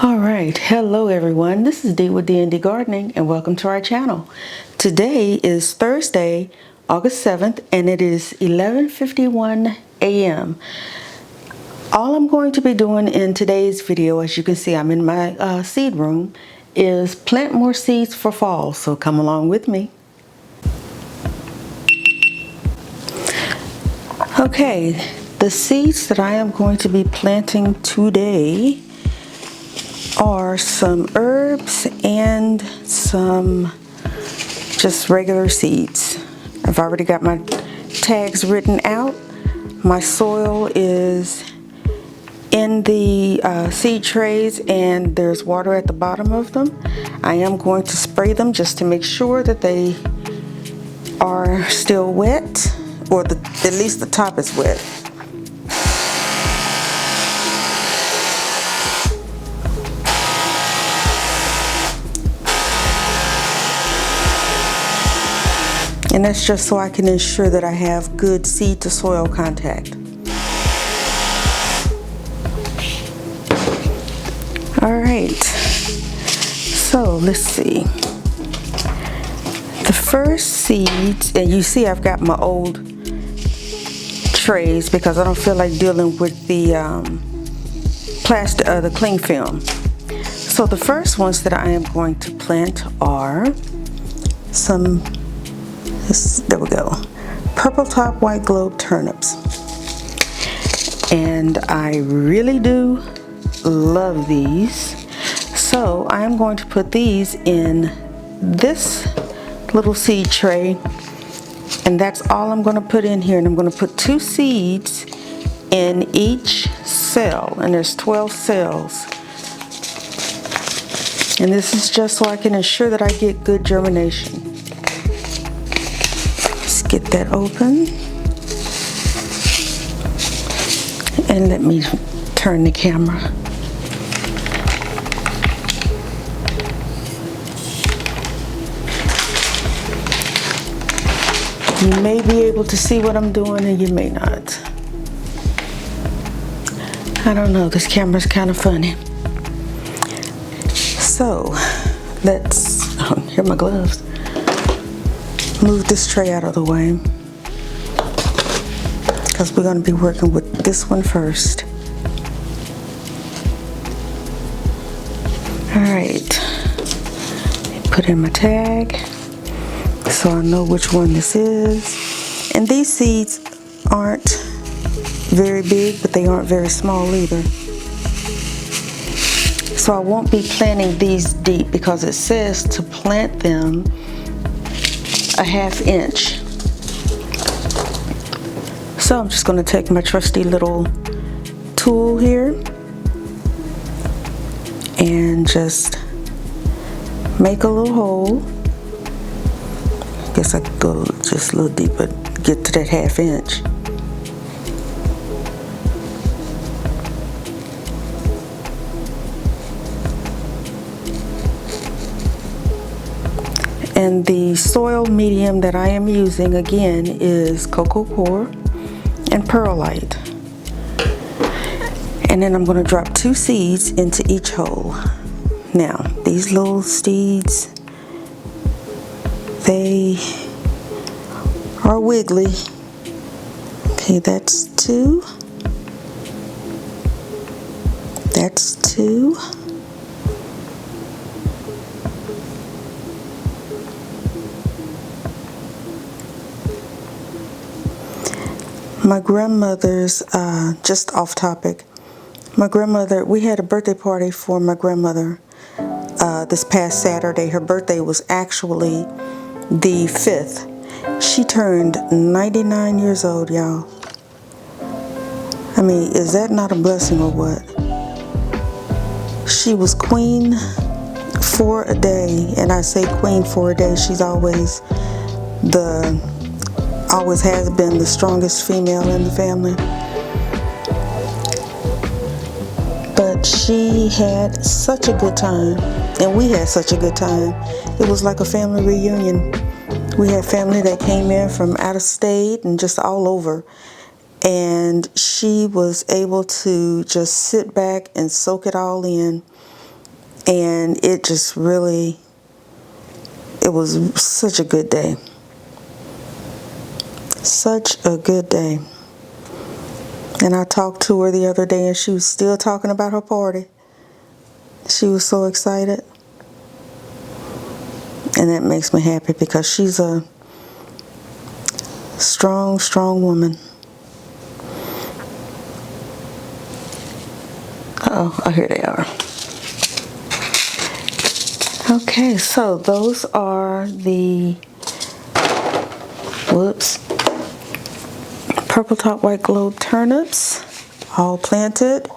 Alright, hello everyone, this is Dee with danddgardening and welcome to our channel. Today is Thursday, August 7th and it is 11:51 a.m. All I'm going to be doing in today's video, as you can see I'm in my seed room, is plant more seeds for fall, so come along with me. Okay, the seeds that I am going to be planting today are some herbs and some just regular seeds. I've already got my tags written out. My soil is in the seed trays and there's water at the bottom of them. I am going to spray them just to make sure that they are still wet, or at least the top is wet. And that's just so I can ensure that I have good seed to soil contact. All right, so let's see. The first seeds, and you see I've got my old trays because I don't feel like dealing with the plastic, the cling film. So the first ones that I am going to plant are some, there we go, purple top white globe turnips. And I really do love these. So I am going to put these in this little seed tray, and that's all I'm going to put in here. And I'm going to put 2 seeds in each cell, and there's 12 cells. And this is just so I can ensure that I get good germination. Let's get that open. And let me turn the camera. You may be able to see what I'm doing and you may not. I don't know, this camera's kind of funny. So let's, here are my gloves. Move this tray out of the way because we're going to be working with this one first. Alright, put in my tag so I know which one this is. And these seeds aren't very big, but they aren't very small either. So I won't be planting these deep because it says to plant them a 1/2 inch. So I'm just going to take my trusty little tool here and just make a little hole. I guess I could go just a little deeper, get to that 1/2 inch. And the soil medium that I am using again is cocoa coir and perlite. And then I'm going to drop 2 seeds into each hole. Now, these little seeds, they are wiggly. Okay, that's 2. That's 2. My grandmother's, just off topic, my grandmother, we had a birthday party for my grandmother this past Saturday. Her birthday was actually the 5th. She turned 99 years old, y'all. I mean, is that not a blessing or what? She was queen for a day, and I say queen for a day. She's always has been the strongest female in the family. But she had such a good time, and we had such a good time. It was like a family reunion. We had family that came in from out of state and just all over. And she was able to just sit back and soak it all in. And it just really, it was such a good day. Such a good day. And I talked to her the other day and she was still talking about her party. She was so excited. And that makes me happy because she's a strong, strong woman. Oh, here they are. Okay, so those are the, purple top white globe turnips, all planted.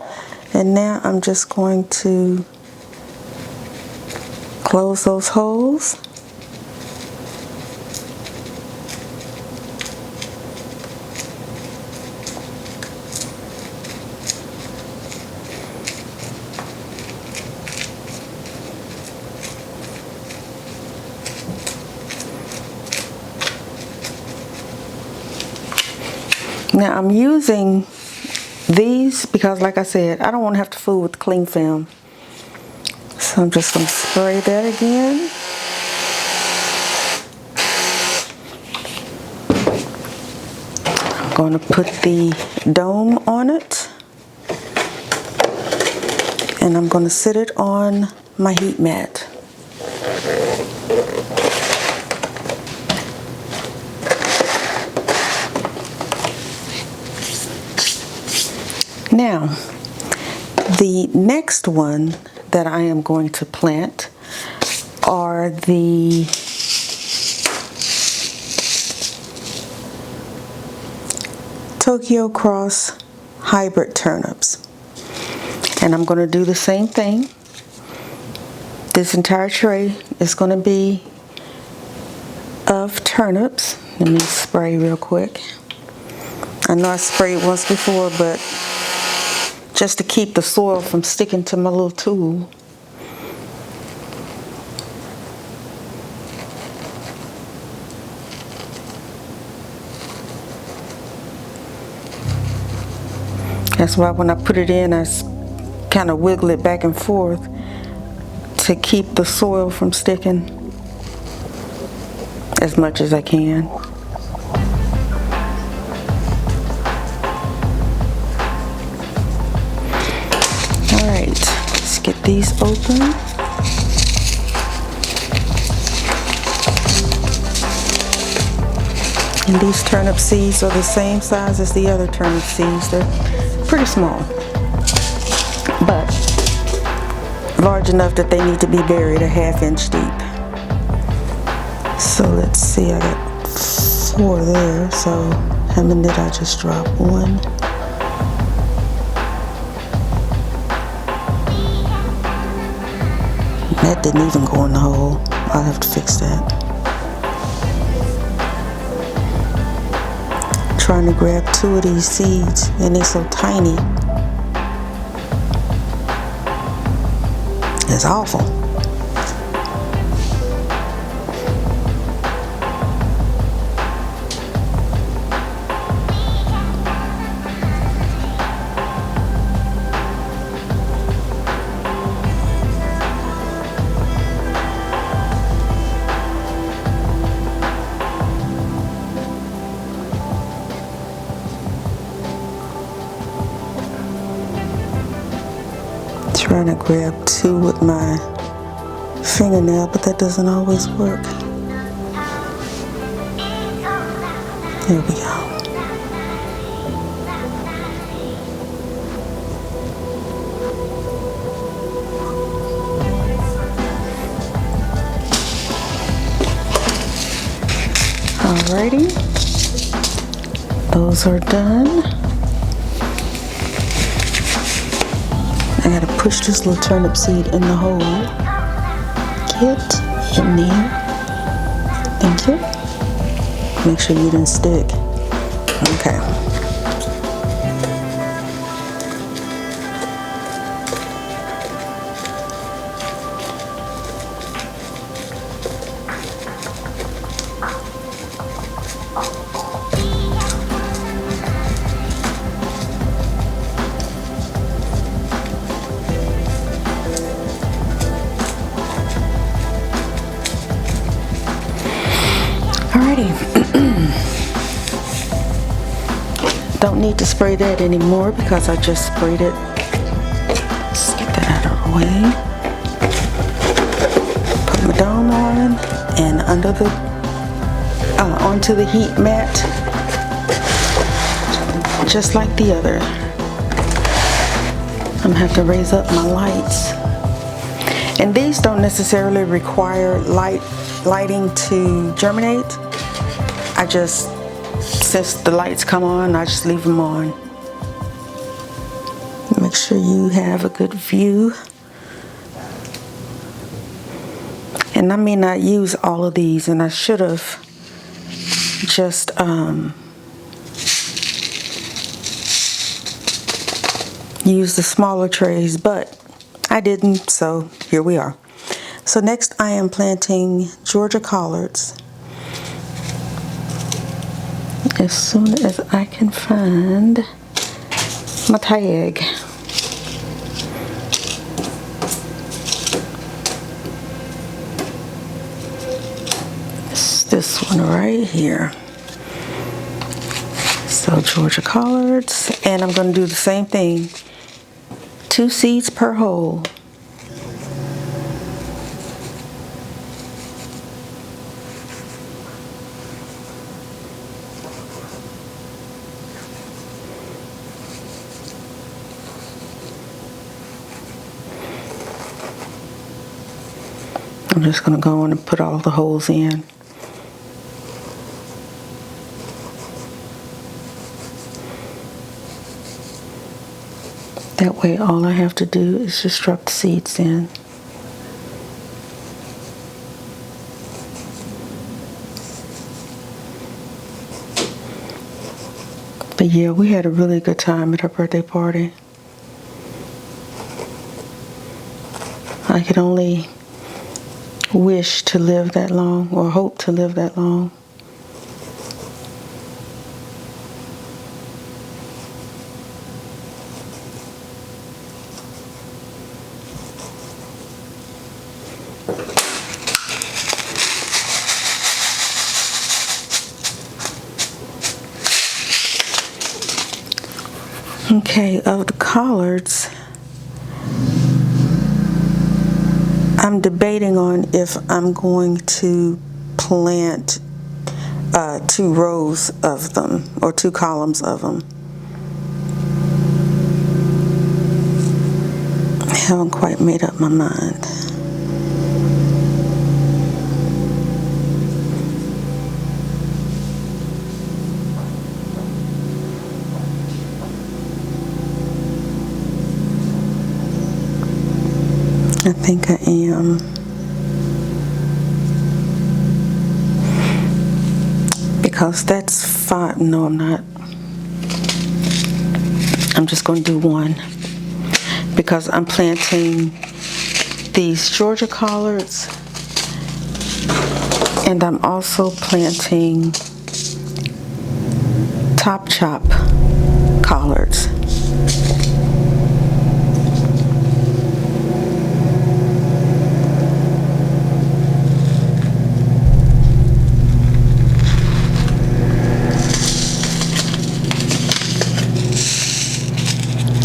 And now I'm just going to close those holes. Now I'm using these because, like I said, I don't want to have to fool with the cling film. So I'm just going to spray that again. I'm going to put the dome on it. And I'm going to sit it on my heat mat. Now, the next one that I am going to plant are the Tokyo Cross hybrid turnips. And I'm going to do the same thing. This entire tray is going to be of turnips. Let me spray real quick. I know I sprayed once before, but just to keep the soil from sticking to my little tool. That's why when I put it in, I kind of wiggle it back and forth to keep the soil from sticking as much as I can. Let's get these open. And these turnip seeds are the same size as the other turnip seeds. They're pretty small, but large enough that they need to be buried a ½ inch deep. So let's see, I got 4 there. So how many did I just drop? 1. That didn't even go in the hole. I'll have to fix that. Trying to grab 2 of these seeds and they're so tiny. It's awful. Trying to grab 2 with my fingernail, but that doesn't always work. There we go. Alrighty, those are done. I gotta push this little turnip seed in the hole. Get in there. Thank you. Make sure you didn't stick. Okay. Alrighty. Don't need to spray that anymore because I just sprayed it. Let's get that out of the way. Put my dome on and under the onto the heat mat, just like the other. I'm gonna have to raise up my lights. And these don't necessarily require lighting to germinate. I just, since the lights come on, I just leave them on. Make sure you have a good view. And I may not use all of these, and I should have just used the smaller trays, but I didn't, so here we are. So next I am planting Georgia collards. As soon as I can find my tag. It's this one right here. So Georgia collards, and I'm going to do the same thing. 2 seeds per hole. I'm just going to go on and put all the holes in. That way all I have to do is just drop the seeds in. But yeah, we had a really good time at our birthday party. I could only wish to live that long, or hope to live that long. Okay, of the collards, I'm debating on if I'm going to plant 2 rows of them, or 2 columns of them. I haven't quite made up my mind. I think I am. Because that's 5. No, I'm not. I'm just going to do 1. Because I'm planting these Georgia collards. And I'm also planting top chop collards.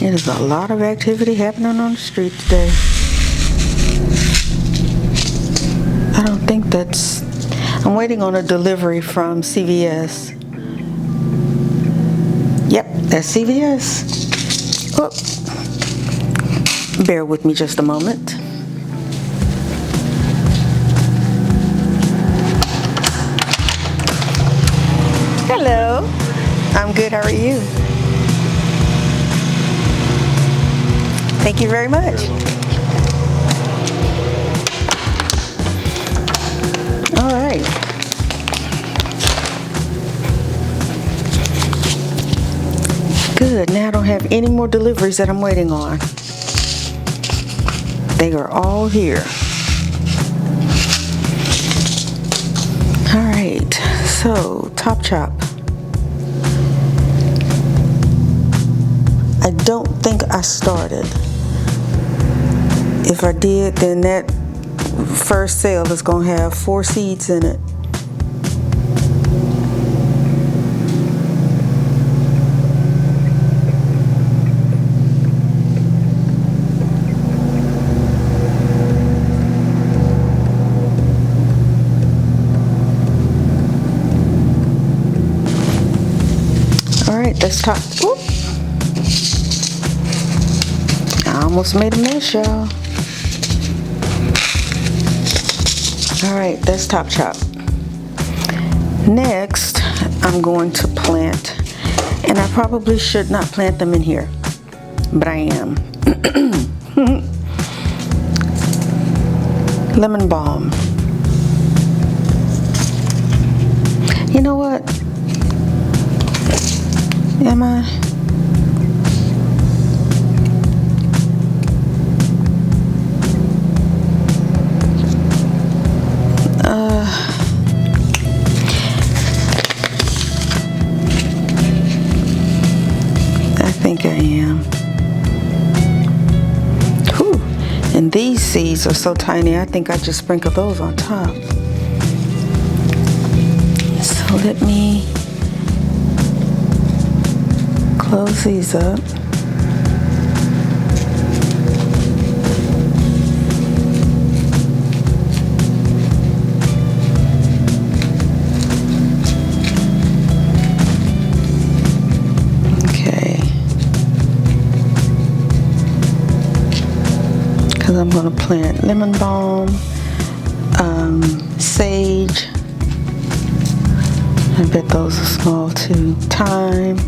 There's a lot of activity happening on the street today. I don't think that's... I'm waiting on a delivery from CVS. Yep, that's CVS. Oh. Bear with me just a moment. Hello. I'm good, how are you? Thank you very much. All right. Good. Now I don't have any more deliveries that I'm waiting on. They are all here. All right. So, top chop. I don't think I started. If I did, then that first sale is going to have 4 seeds in it. Let's top. Whoop. I almost made a mess, y'all. All right, that's top chop. Next, I'm going to plant, and I probably should not plant them in here, but I am. Lemon balm. You know what? Am I? I think I am. Whew. And these seeds are so tiny, I think I just sprinkle those on top. So let me close these up. I'm going to plant lemon balm, sage. I bet those are small too. Thyme.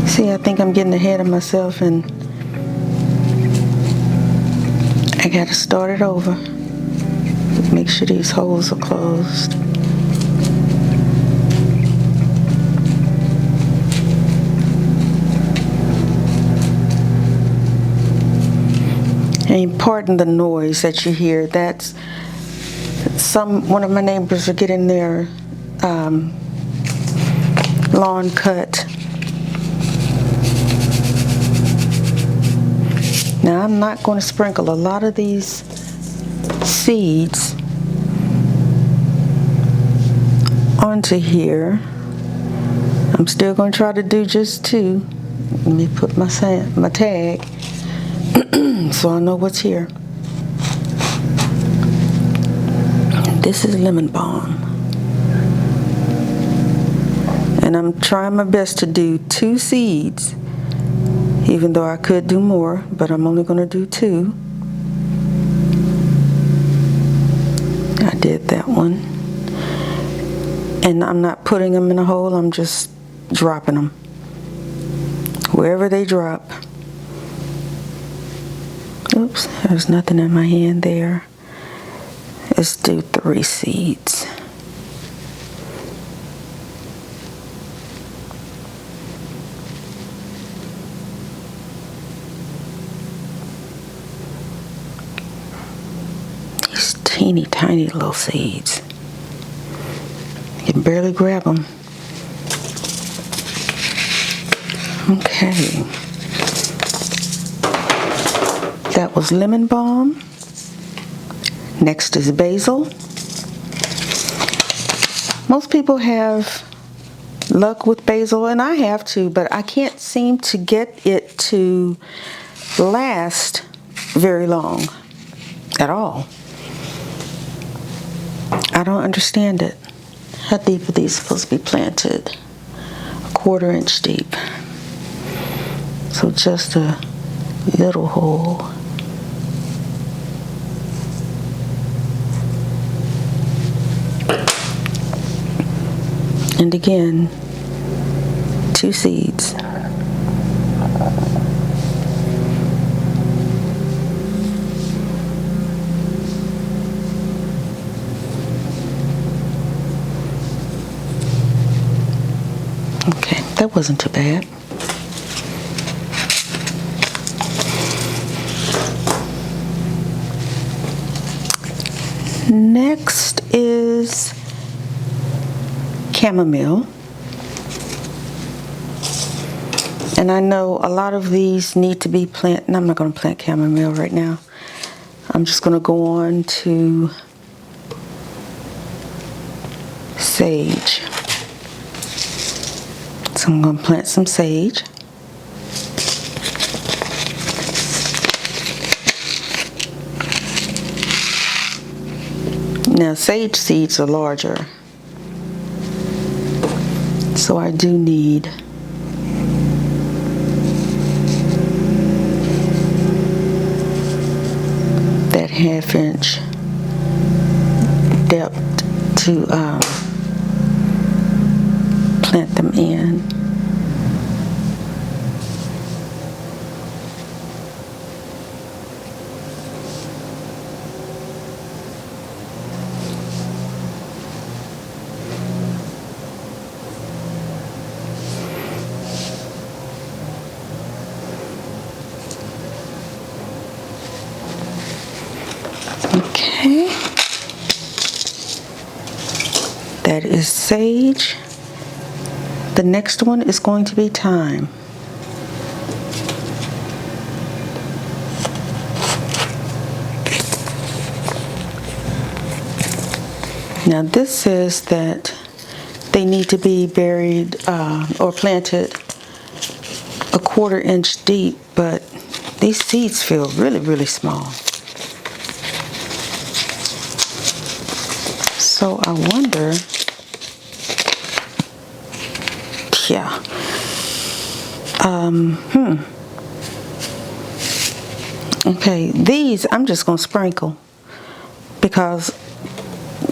See, I think I'm getting ahead of myself, and I got to start it over. Make sure these holes are closed. And pardon the noise that you hear. That's one of my neighbors are getting their lawn cut. Now I'm not going to sprinkle a lot of these seeds onto here. I'm still going to try to do just 2. Let me put my tag. So I know what's here. This is lemon balm. And I'm trying my best to do 2 seeds, even though I could do more, but I'm only going to do 2. I did that one. And I'm not putting them in a hole, I'm just dropping them. Wherever they drop. Oops, there's nothing in my hand there. Let's do 3 seeds. These teeny tiny little seeds. You can barely grab them. Okay. That was lemon balm. Next is basil. Most people have luck with basil, and I have too, but I can't seem to get it to last very long at all. I don't understand it. How deep are these supposed to be planted? 1/4 inch deep. So just a little hole. And again, 2 seeds. Okay, that wasn't too bad. Next is chamomile. And I know a lot of these need to be planted. I'm not going to plant chamomile right now. I'm just going to go on to sage. So I'm going to plant some sage. Now sage seeds are larger, so I do need 1/2 inch depth to plant them in. Okay, that is sage. The next one is going to be thyme. Now this says that they need to be buried or planted 1/4 inch deep, but these seeds feel really, really small. So I wonder, yeah, okay, these I'm just gonna sprinkle because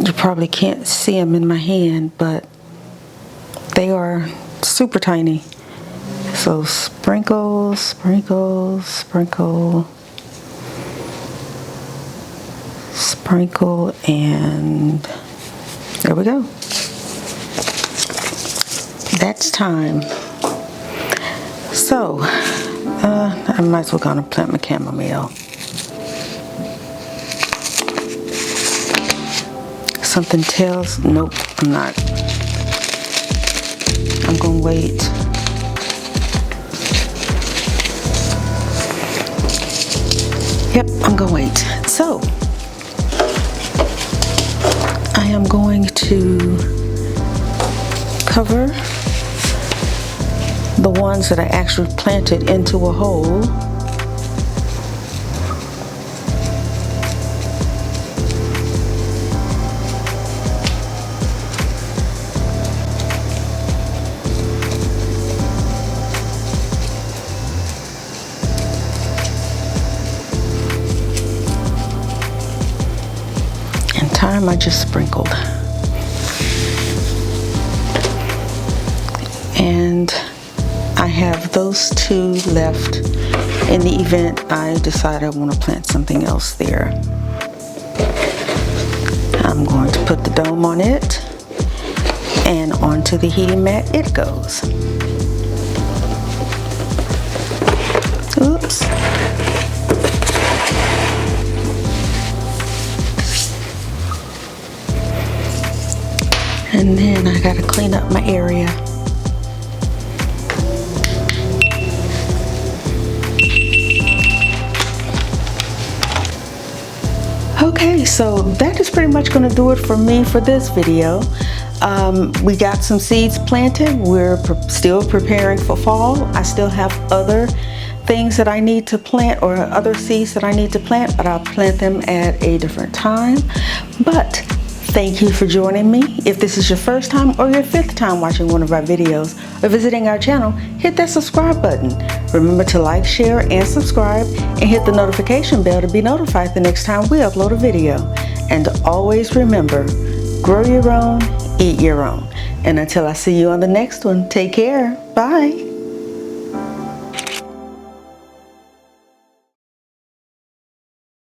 you probably can't see them in my hand, but they are super tiny. So sprinkle, sprinkle, sprinkle, sprinkle, and there we go. That's thyme. So I might as well gonna plant my chamomile. Something tells, nope, I'm not. I'm gonna wait. Yep, I'm gonna wait. So I am going to cover the ones that I actually planted into a hole. And thyme I just sprinkled. And I have those 2 left in the event I decide I want to plant something else there. I'm going to put the dome on it, and onto the heating mat it goes. Oops. And then I gotta clean up my area. Okay, so that is pretty much going to do it for me for this video. We got some seeds planted. We're still preparing for fall. I still have other things that I need to plant, or other seeds that I need to plant, but I'll plant them at a different time. But thank you for joining me. If this is your first time or your 5th time watching one of our videos or visiting our channel, hit that subscribe button. Remember to like, share, and subscribe, and hit the notification bell to be notified the next time we upload a video. And always remember, grow your own, eat your own. And until I see you on the next one, take care. Bye.